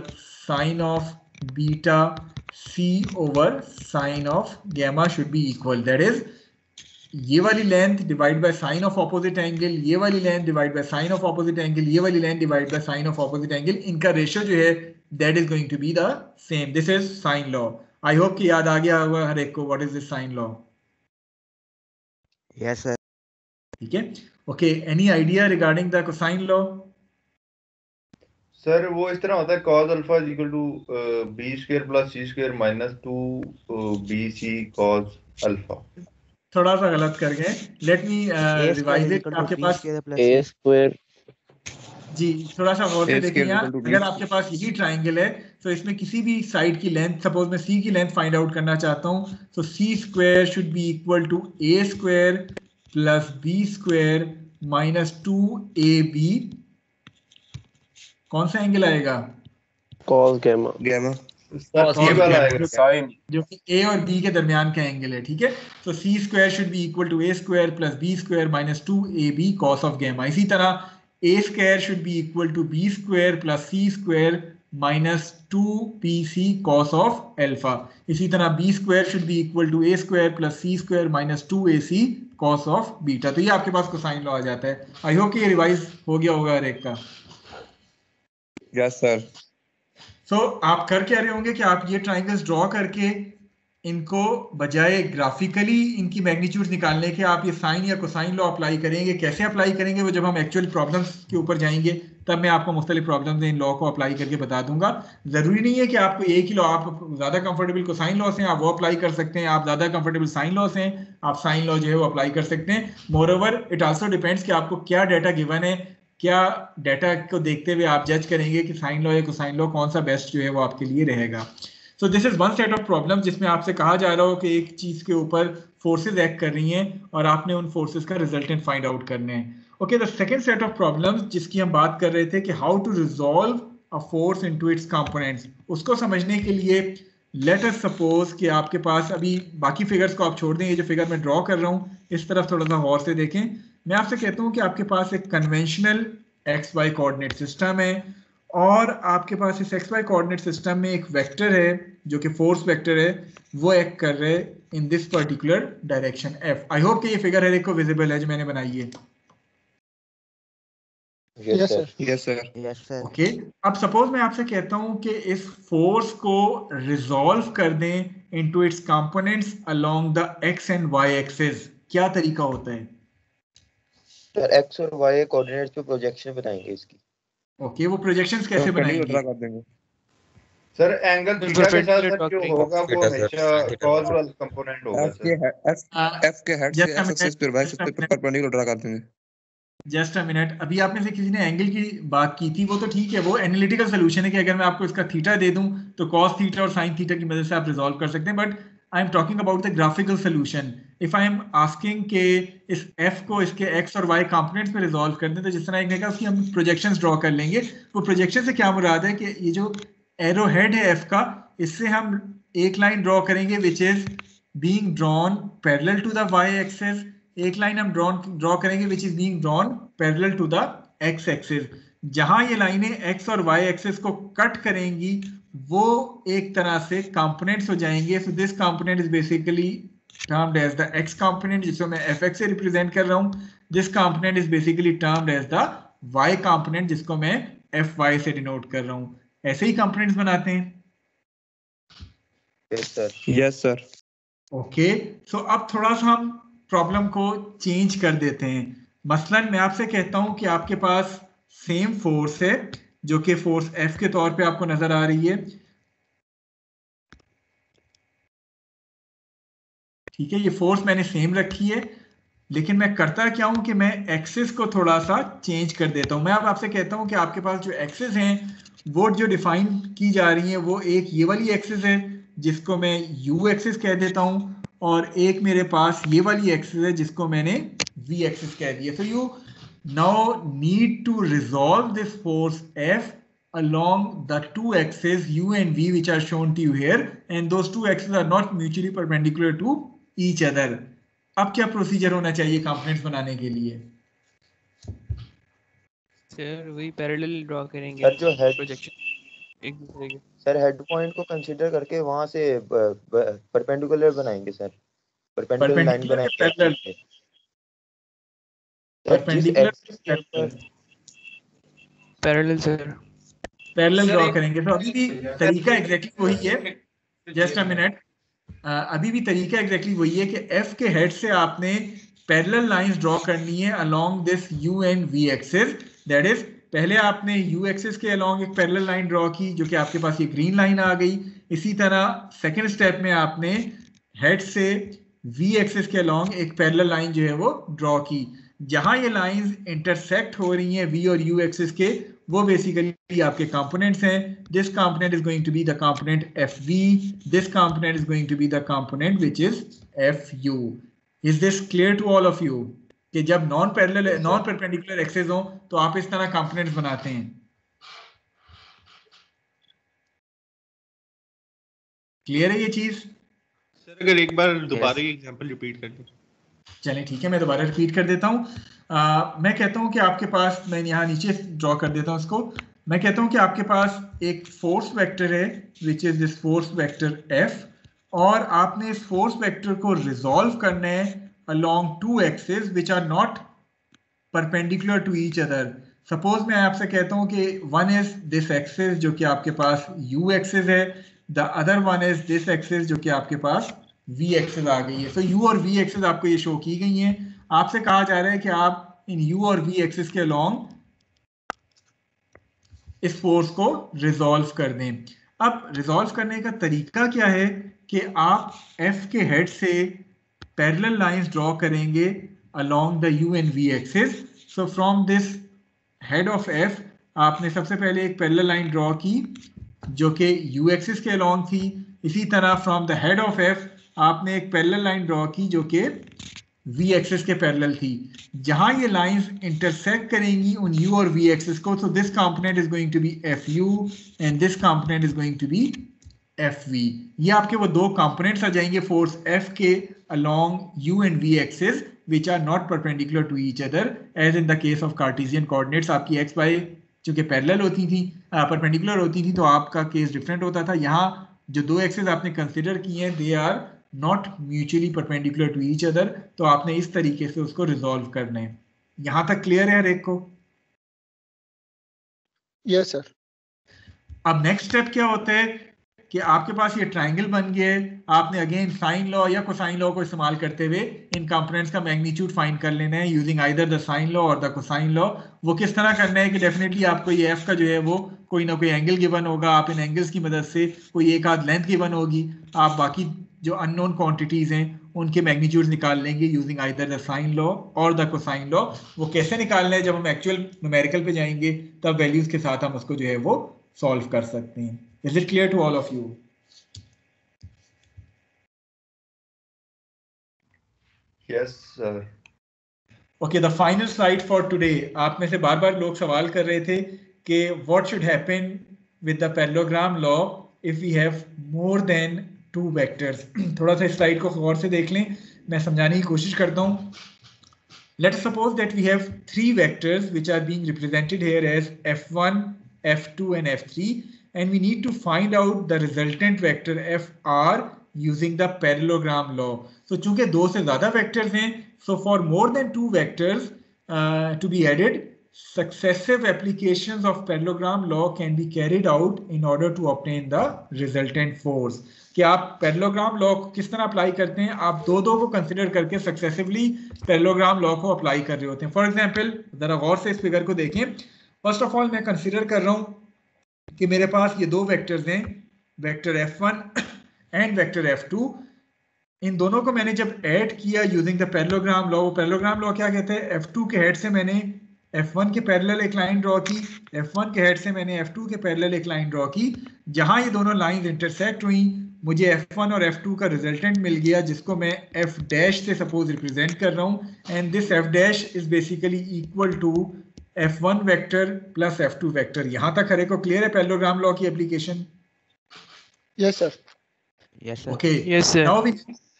sine of beta, c over sine of gamma should be equal. That is, ये वाली length divide by sine of opposite angle, ये वाली length divide by sine of opposite angle, ये वाली length divide by sine of opposite angle, इनका ratio जो है that is going to be the same. This is sine law. I hope कि याद आ गया होगा हर एक को what is this sine law. Yes sir. ठीक है. Okay, any idea regarding the cosine law? Sir वो इस तरह होता है cos alpha is equal to b square plus c square minus 2bc cos alpha. थोड़ा सा गलत कर गए. Let me revise it. आपके पास a स्क्वायर जी थोड़ा सा गौर से देखिए. अगर आपके पास यही ट्राइंगल है तो इसमें किसी भी साइड की लेंथ, सपोज मैं c की लेंथ फाइंड आउट करना चाहता हूं, तो c square should be equal to a square plus b square minus 2ab. कौन सा एंगल आएगा? cos gamma. जो कि a और b के दरमियान का एंगल है. ठीक है. तो c square should be equal to a square plus b square minus 2ab cos of gamma. इसी तरह a square should be equal to b square plus c square minus 2bc cos of alpha. इसी तरह b square should be equal to a square plus c square minus 2ac cos of beta. तो ये आपके पास cosine law आ जाता है. आई hope कि ये revise हो गया होगा हर एक का. Yes sir. सो आप कर क्या रहे होंगे कि आप ये ट्राइंगल्स ड्रॉ करके इनको बजाय ग्राफिकली इनकी मैग्नीट्यूड्स निकालने के आप ये साइन या कोसाइन लॉ अप्लाई करेंगे. कैसे अप्लाई करेंगे वो जब हम एक्चुअल प्रॉब्लम्स के ऊपर जाएंगे तब मैं आपको मुख्तलिफ प्रॉब्लम्स इन लॉ को अप्लाई करके बता दूंगा. जरूरी नहीं है कि आपको एक ही लॉ, आप ज़्यादा कंफर्टेबल कोसाइन लॉ से आप वो अप्लाई कर सकते हैं, आप ज़्यादा कंफर्टेबल साइन लॉ से आप साइन लॉ जो है वो अप्लाई कर सकते हैं. मोरओवर इट आल्सो डिपेंड्स कि आपको क्या डाटा गिवन है, क्या डाटा को देखते हुए आप जज करेंगे कि साइन लॉ या कोसाइन लॉ कौन सा बेस्ट जो है वो आपके लिए रहेगा. सो this is one set of problem जिसमें आपसे कहा जा रहा हो कि एक चीज के ऊपर फोर्सेस एक्ट कर रही हैं और आपने उन फोर्सेस का रिजल्टेंट फाइंड आउट करने हैं. Okay, the second set of problems जिसकी हम बात कर रहे थे कि how to resolve a force into its components, उसको समझने के लिए लेट अस सपोज कि आपके पास, अभी बाकी फिगर्स को आप छोड़ दें, ये जो फिगर मैं ड्रॉ कर रहा हूँ इस तरफ थोड़ा सा गौर से देखें. मैं आपसे कहता हूं कि आपके पास एक conventional x y coordinate system है और आपके पास इस एक्स वाई कोऑर्डिनेट सिस्टम में एक वेक्टर है जो कि फोर्स वेक्टर है, वो एक्ट कर रहे in this particular direction F. I hope कि ये फिगर हर एक को विजिबल है जो मैंने बनाई है. Yes sir. Yes sir. Yes sir. Okay, अब सपोज मैं आपसे कहता हूं कि इस फोर्स को रिजॉल्व कर दें into its components along the x and y axis. क्या तरीका होता है? सर एक्स और वाई कोऑर्डिनेट्स पे प्रोजेक्शन बनाएंगे इसकी. ओके, वो प्रोजेक्शंस कैसे बनाएंगे? ड्रा कर देंगे सर. एंगल थीटा के साथ जो होगा वो हमेशा cos वाला कंपोनेंट होगा सर. एफ के हेड से एक्स एक्सिस पर वाई एक्सिस पे परपेंडिकुलर ड्रा कर देंगे. Just a minute. अभी आप में से किसी ने एंगल की बात की थी, वो तो ठीक है, वो एनालिटिकल सोल्यूशन है कि अगर मैं आपको इसका थीटा दे दूं तो कॉस थीटा और साइन थीटा की मदद से आप रिजॉल्व कर सकते हैं. But I am talking about the graphical solution. If I am asking के इस एफ को इसके एक्स और वाई कंपोनेंट्स में रिजॉल्व कर दें, तो जिस तरह एक देखा उसकी हम प्रोजेक्शंस ड्रॉ कर लेंगे. वो प्रोजेक्शन से क्या मुराद है कि ये जो एरो हेड है एफ का, इससे हम एक लाइन ड्रॉ करेंगे which is being drawn parallel to the y axis. एक लाइन हम ड्रॉ करेंगे which is being drawn parallel to the x axis. जहां ये लाइनें एक्स और वाई एक्सिस को कट करेंगी वो एक तरह से कंपोनेंट्स हो जाएंगे. So this component is basically termed as the x component जिसको मैं fx से रिप्रेजेंट कर रहा हूं. This component is basically termed as the y component जिसको मैं fy से डिनोट कर रहा हूं. ऐसे ही कंपोनेंट्स बनाते हैं. Yes sir. Yes sir. Okay, so अब थोड़ा सा हम प्रॉब्लम को चेंज कर देते हैं। मसलन मैं आपसे कहता हूं कि आपके पास सेम फोर्स है जो कि फोर्स F के तौर पे आपको नजर आ रही है, ठीक है, ये फोर्स मैंने सेम रखी है, लेकिन मैं करता क्या हूं कि मैं एक्सिस को थोड़ा सा चेंज कर देता हूं। मैं अब आपसे कहता हूं कि आपके पास जो एक्सिस हैं वो जो डिफाइन की जा रही है वो एक ये वाली एक्सिस है जिसको मैं U एक्सिस कह देता हूं, और एक मेरे पास ये वाली एक्सिस है जिसको मैंने V एक्सिस कह दिया। So you now need to resolve this force F along the two axes U and V which are shown to you here, and those two axes are not mutually perpendicular to each other. अब क्या procedure होना चाहिए components बनाने के लिए? Sir वही parallel draw करेंगे sir जो हेड प्रोजेक्शन एक दूसरे के। सर हेड पॉइंट को कंसीडर करके वहां से परपेंडिकुलर बनाएंगे सर, परपेंडिकुलर लाइन बनाएंगे। पैरेलल सर पैरेलल ड्रॉ करेंगे। तो अभी भी तरीका एग्जैक्टली वही है, जस्ट अ मिनट, अभी भी तरीका एग्जैक्टली वही है कि F के हेड से आपने पैरेलल लाइंस ड्रॉ करनी है along this U and V axis. That is पहले आपने U एक्सिस के अलोंग एक पैरेलल लाइन ड्रॉ की जो कि आपके पास ये ग्रीन लाइन आ गई। इसी तरह सेकंड स्टेप में आपने हेड से V एक्सिस के अलोंग एक पैरेलल लाइन जो है वो ड्रॉ की। जहां ये लाइंस इंटरसेक्ट हो रही हैं V और U एक्सिस के, वो बेसिकली आपके कंपोनेंट्स हैं। This component is going to be the component FV, this component is going to be the component which is FU। Is this clear to all of you कि जब non perpendicular axis हो तो आप इस तरह components बनाते हैं? Clear है ये चीज? सर अगर एक बार दोबारा ये एग्जांपल रिपीट कर दें। चलें ठीक है, मैं दोबारा रिपीट कर देता हूँ। मैं कहता हूँ कि आपके पास, मैं यहाँ नीचे ड्रॉ कर देता हूँ इसको। मैं कहता हूँ कि आपके पास एक फोर्स वेक्टर है which is this force vector F, और आपने इस फोर्स वेक्टर को रिजॉल्व करना है along two axis which are not perpendicular to each other. Suppose मैं आपसे कहता हूँ कि वन इज दिस एक्सिस जो कि आपके पास U एक्सिस है, the other one is this axis जो कि आपके पास V एक्सिस आ गई है। सो U और V एक्सिस आपको ये शो की गई हैं। आपसे कहा जा रहा है कि आप इन U और V एक्सिस के अलोंग इस फोर्स को रिजॉल्व कर दें। अब रिजॉल्व करने का तरीका क्या है कि आप F के हेड से पैरेलल लाइंस ड्रॉ करेंगे along the U and V axis. So from this head of F आपने सबसे पहले एक पैरेलल लाइन ड्रॉ की जो कि U एक्सिस के अलोंग थी। इसी तरह from the head of F आपने एक पैरेलल लाइन ड्रॉ की जो कि V एक्सिस के पैरेलल थी। जहां ये लाइंस इंटरसेक्ट करेंगी उन U और V एक्सिस को, so this component is going to be FU and this component is going to be FV। ये आपके वो दो कंपोनेंट्स आ जाएंगे फोर्स F के along U and V axis which are not perpendicular to each other as in the case of Cartesian coordinates। आपकी x y चूंकि parallel होती थी, परपेंडिकुलर होती थी, तो आपका केस डिफरेंट होता था। यहाँ जो दो एक्सिस आपने कंसिडर किए हैं they are not mutually perpendicular to each other, तो आपने इस तरीके से उसको रिजॉल्व करना है। यहां तक क्लियर है हर एक को? Yes sir. अब नेक्स्ट स्टेप क्या होता है कि आपके पास ये ट्राइंगल बन गया है। आपने अगेन साइन लॉ या कोसाइन लॉ को इस्तेमाल करते हुए इन कंपोनेंट्स का मैग्नीट्यूड फाइंड कर लेना है using either the sine law और द कोसाइन लॉ। वो किस तरह करना है कि डेफिनेटली आपको ये F का जो है वो कोई ना कोई एंगल गिवन होगा। आप इन एंगल्स की मदद से कोई एक आध लेंथ गिवन होगी, आप बाकी जो अननोन क्वांटिटीज हैं उनके मैग्नीट्यूड निकाल लेंगे using either the sine law और द कोसाइन लॉ। वो कैसे निकालना है, जब हम एक्चुअल न्यूमेरिकल पे जाएंगे तब वैल्यूज के साथ हम उसको जो है वो सॉल्व कर सकते हैं। Is it clear to all of you? Yes sir. Okay, the final slide for today. आप में से बार बार लोग सवाल कर रहे थे कि what should happen with the parallelogram law if we have more than two vectors. थोड़ा सा स्लाइड को गौर से देख लें, मैं समझाने की कोशिश करता हूँ। Let's suppose that we have three vectors which are being represented here as F1, F2 and F3, and we need to find out the resultant vector FR using the parallelogram law. So चूंकि दो से ज्यादा vectors हैं, so for more than two vectors to be added, successive applications of parallelogram law can be carried out in order to obtain the resultant force। कि आप parallelogram law को किस तरह अप्लाई करते हैं। आप दो को कंसिडर करके सक्सेसिवली पैरेललोग्राम लॉ को अप्लाई कर रहे होते हैं। फॉर एग्जांपल जरा गौर से इस फिगर को देखें। फर्स्ट ऑफ ऑल मैं कंसिडर कर रहा हूं कि मेरे पास ये दो वेक्टर्स हैं, vector f1 and vector f2। इन दोनों को मैंने जब ऐड किया यूजिंग द पैरेललोग्राम लॉ, वो पैरेललोग्राम लॉ क्या कहते हैं, f2 के हेड से मैंने f1 के पैरेलल एक लाइन ड्रॉ की, f1 के हेड से मैंने f2 के पैरेलल एक लाइन ड्रॉ की। जहां ये दोनों लाइंस इंटरसेक्ट हुई मुझे f1 और f2 का रिजल्टेंट मिल गया, जिसको मैं f डैश से सपोज रिप्रेजेंट कर रहा हूं। And this f dash is basically equal to f1 vector plus f2 vector. यहां तक हर एक को क्लियर है पैरेललोग्राम लॉ की application? Yes sir. Yes, sir. Okay. Yes, sir.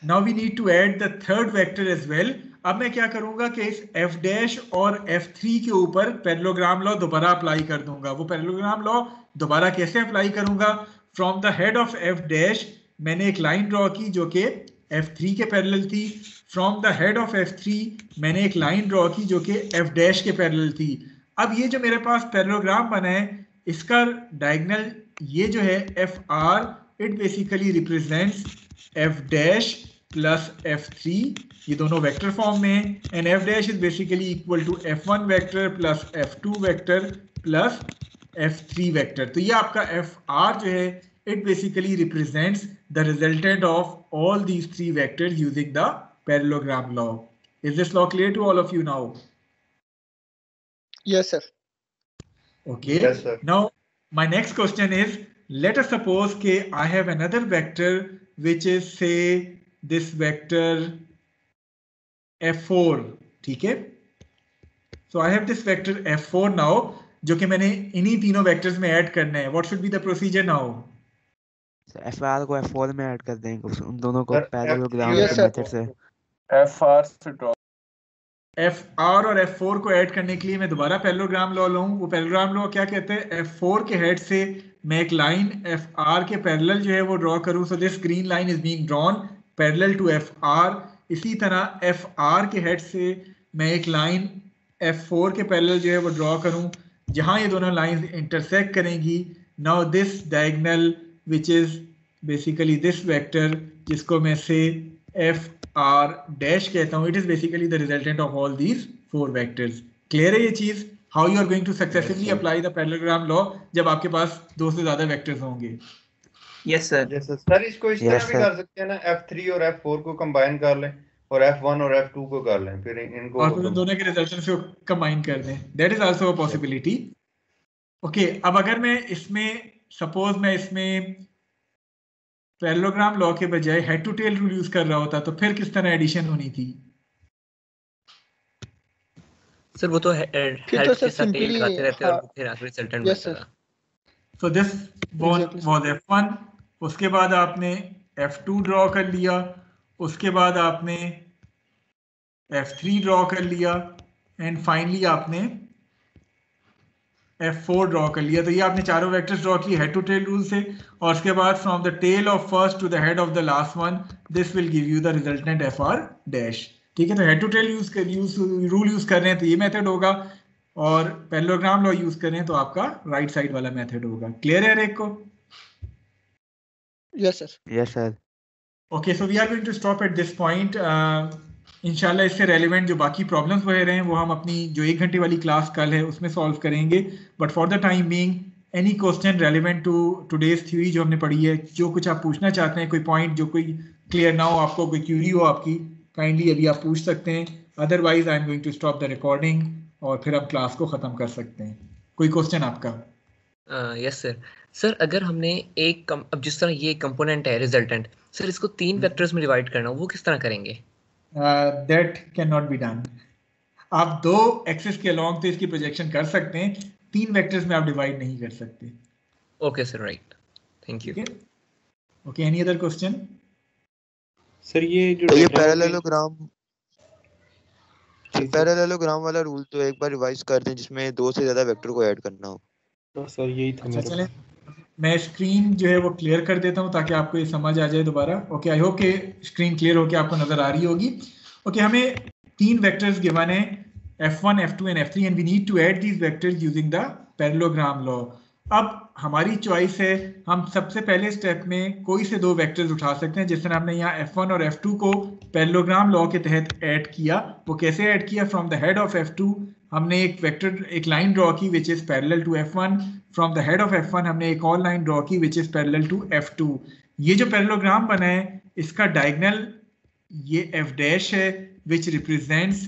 Now we need to add the third vector as well. अब मैं क्या करूंगा कि इस f डैश और f3 के ऊपर पैरेललोग्राम लॉ दोबारा अप्लाई कर दूंगा। वो पैरेललोग्राम लॉ दोबारा कैसे अप्लाई करूंगा? From the head of f dash मैंने एक लाइन ड्रॉ की जो कि f3 के पैरेलल थी। From the head of f3 मैंने एक लाइन ड्रॉ की जो कि f डैश के पैरेलल थी। अब ये जो मेरे पास पैरेललोग्राम बना है, इसका डायगोनल ये जो है fr, it basically represents f dash plus f3, ये दोनों वेक्टर फॉर्म में हैं, and f dash is basically equal to f1 vector plus f2 vector plus f3 vector. तो ये आपका fr जो है it basically represents the resultant of all these three vectors using the parallelogram law. Is this law clear to all of you now? Yes sir. Okay. Yes, sir. Now my next question is, let us suppose कि I have another vector which is say this vector f4, ठीक है? So I have this vector f4 now, जो कि मैंने इन्हीं तीनों vectors में add करना है। What should be the procedure now? fr को f4 में ऐड कर देंगे, उन दोनों को पैरेललोग्राम Yes, के sir. मेथड से। fr से ड्रॉ fr और f4 को ऐड करने के लिए मैं दोबारा पैरेललोग्राम लॉ लूँ। वो पैरेललोग्राम लॉ क्या कहते हैं? f4 के हेड से मैं एक लाइन fr के पैरेलल जो है वो ड्रॉ करूँ। So this green line is being drawn parallel to fr। इसी तरह fr के हेड से मैं एक लाइन f4 के पैरेलल जो है वो ड्रॉ करूँ, जहाँ ये दोनों लाइंस इंटरसेक्ट करेंगी। Now this diagonal which is basically this vector, जिसको मैं से fr डैश कहता हूँ, it is basically the resultant of all these four vectors. Clear है ये चीज? How you are going to successfully apply the parallelogram law जब आपके पास दो से ज्यादा वेक्टर्स होंगे? Yes sir. यस सर, इसको इस तरह भी कर सकते हैं ना, f3 और f4 को कंबाइन कर लें और f1 और f2 को कर लें, फिर इनको और फिर दोनों के रिजल्टेंट से कंबाइन कर दें। That is also a possibility. Okay, अब अगर मैं इसमें सपोज मैं इसमें पैरेललोग्राम लॉ के बजाय head to tail rule use कर रहा होता, तो फिर किस तरह एडिशन होनी थी? सर वो तो हेड के साथ टेल लगाते रहते हैं और फिर आखिरी रिजल्टेंट मिलता है। सो दिस वाज f1, उसके बाद आपने f2 ड्रॉ कर लिया, उसके बाद आपने f3 ड्रॉ कर लिया, एंड फाइनली आपने f4 ड्रॉ कर लिया। तो ये आपने चारों वेक्टर्स ड्रॉ किए हेड टू टेल रूल से, और उसके बाद from the tail of first to the head of the last one, this will give you the resultant fr dash. ठीक है, तो head to tail rule use कर रहे हैं तो ये मेथड होगा, और पैरेललोग्राम लॉ यूज कर रहे हैं तो आपका राइट साइड वाला मेथड होगा। क्लियर है हर एक को? Yes sir. Yes sir. Okay, so we are going to stop at this point. इंशाल्लाह इससे रेलिवेंट जो बाकी प्रॉब्लम्स वगैरह हैं वो हम अपनी जो 1 घंटे वाली क्लास कल है उसमें सॉल्व करेंगे। But for the time being, any question relevant to today's theory जो हमने पढ़ी है, जो कुछ आप पूछना चाहते हैं, कोई पॉइंट जो कोई क्लियर ना हो आपको, कोई क्यूरी हो आपकी, काइंडली अभी आप पूछ सकते हैं। Otherwise I am going to stop the recording और फिर हम क्लास को ख़त्म कर सकते हैं। कोई क्वेश्चन आपका? Yes sir. सर अगर हमने अब जिस तरह ये कंपोनेंट है रिजल्टेंट, सर इसको 3 वेक्टर्स में डिवाइड करना, वो किस तरह करेंगे? That can not be done. आप 2 एक्सिस के अलोंग तो इसकी प्रोजेक्शन कर सकते हैं, 3 वेक्टर्स में आप डिवाइड नहीं कर सकते। Okay sir, right, thank you. Okay, any other question? Sir ये पैरेललोग्राम वाला रूल तो एक बार रिवाइज कर दें जिसमें 2 से ज्यादा वेक्टर को ऐड करना हो। तो सर यही था। अच्छा, चलें मैं स्क्रीन जो है वो क्लियर कर देता हूँ ताकि आपको ये समझ आ जाए दोबारा। ओके, आई होप कि स्क्रीन क्लियर होकर आपको नजर आ रही होगी। ओके, हमें 3 वेक्टर्स गिवन है f1, f2 and f3, and we need to add these vectors using the parallelogram law. अब हमारी चॉइस है, हम सबसे पहले स्टेप में कोई से दो वेक्टर्स उठा सकते हैं। जिस तरह हमने यहाँ F1 और F2 को पैरेललोग्राम लॉ के तहत ऐड किया, वो कैसे ऐड किया? From the head of F2 हमने एक वेक्टर, एक लाइन ड्रॉ की which is parallel to F1। From the head of F1 हमने एक और लाइन ड्रॉ की which is parallel to F2। ये जो पैरेललोग्राम बना है इसका डायगोनल ये F डैश है which represents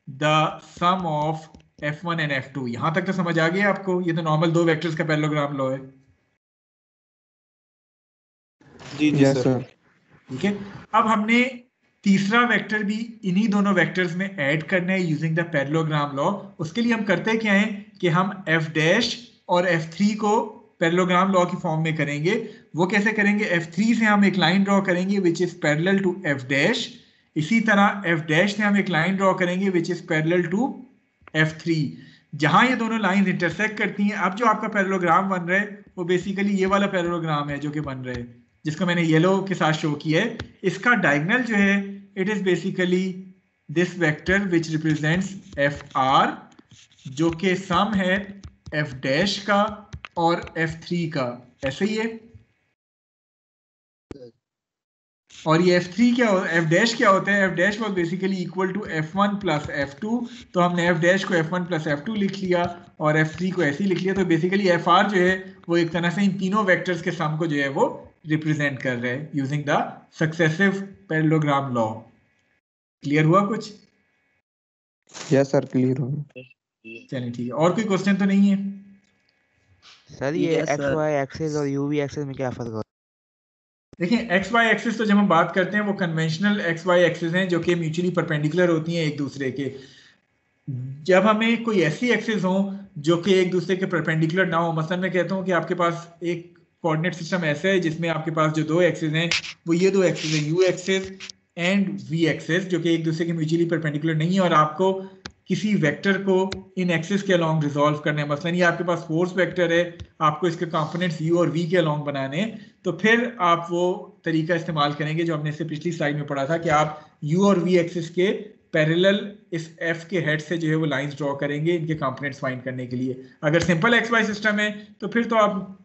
the sum of F1 and F2। यहां तक तो समझ आ गया आपको? ये तो नॉर्मल दो वेक्टर्स का पैरेललोग्राम लॉ है। जी जी सर। ठीक है, अब हमने तीसरा वेक्टर भी इन्हीं दोनों वेक्टर्स में ऐड करना है यूजिंग द पैरेललोग्राम लॉ। उसके लिए हम करते क्या हैं कि हम F डैश और F3 को पैरेललोग्राम लॉ की फॉर्म में करेंगे। वो कैसे करेंगे? F3 से हम एक लाइन ड्रॉ करेंगे which is parallel to F dash. इसी तरह F डैश से हम एक लाइन ड्रॉ करेंगे which is parallel to F3। जहां ये दोनों लाइंस इंटरसेक्ट करती हैं, अब जो आपका पैरेललोग्राम बन रहा है वो बेसिकली ये वाला पैरेललोग्राम है जो कि बन रहा है, जिसको मैंने येलो के साथ शो किया है। इसका डायगोनल जो है it is basically this vector which represents FR, जो कि सम है F डैश का और F3 का। ऐसे ही है। और ये F3 क्या F डैश क्या होता है? F dash was basically equal to F1 plus F2। तो हमने F डैश को F1 प्लस F2 लिख लिया और F3 को ऐसे ही लिख लिया। तो बेसिकली FR जो है वो एक तरह से इन तीनों वेक्टर्स के सम को जो है वो रिप्रेजेंट कर रहे हैं using the successive parallelogram law. Clear हुआ कुछ? यस सर, क्लियर हो गया। चलिए ठीक है, और कोई क्वेश्चन तो नहीं है? सर ये XY एक्सिस और UV एक्सिस में क्या फर्क होता है? देखिए XY एक्सिस तो जब हम बात करते हैं वो कन्वेंशनल XY एक्सिस हैं जो कि म्यूचुअली परपेंडिकुलर होती हैं एक दूसरे के। जब हमें कोई ऐसी एक्सिस हो जो कि एक दूसरे के परपेंडिकुलर ना हो, मसलन मैं कहता हूँ कि आपके पास एक कोऑर्डिनेट सिस्टम ऐसा है जिसमें आपके पास जो दो एक्सिस हैं वो ये दो एक्सिस हैं, U axis and V axis, जो कि एक दूसरे के म्यूचुअली परपेंडिकुलर नहीं है और आपको किसी वेक्टर को इन एक्सिस के अलोंग रिजॉल्व करना है। मसलन ये आपके पास फोर्स वेक्टर है, आपको इसके कंपोनेंट्स U और V के अलोंग बनाने हैं, तो फिर आप वो तरीका इस्तेमाल करेंगे जो हमने इससे पिछली स्लाइड में पढ़ा था कि आप U और V एक्सिस के पैरेलल इस F के हेड से जो है वो लाइंस ड्रॉ करेंगे इनके कंपोनेंट्स फाइंड करने के लिए। अगर सिंपल XY सिस्टम है तो फिर तो आप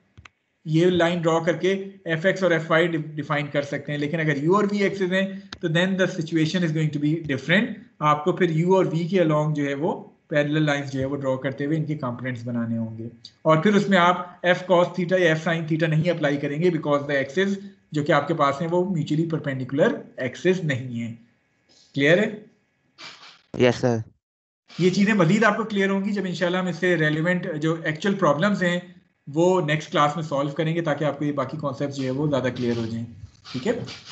ये लाइन ड्रॉ करके Fx और Fy डिफाइन कर सकते हैं, लेकिन अगर U और V एक्सिस हैं तो then the situation is going to be different. आपको फिर U और V के अलोंग जो है वो पैरेलल लाइंस जो है वो ड्रॉ करते हुए इनके कंपोनेंट्स बनाने होंगे। और फिर उसमें आप F cos थीटा या F sin थीटा नहीं अप्लाई करेंगे बिकॉज द एक्सिस जो कि आपके पास है वो म्यूचुअली परपेंडिकुलर एक्सिस नहीं है। क्लियर है? Yes sir. ये चीजें मजीद आपको क्लियर होंगी जब इंशाल्लाह हम इससे रेलिवेंट जो एक्चुअल प्रॉब्लम्स हैं वो नेक्स्ट क्लास में सॉल्व करेंगे ताकि आपको ये बाकी कॉन्सेप्ट्स जो है वो ज़्यादा क्लियर हो जाएं। ठीक है।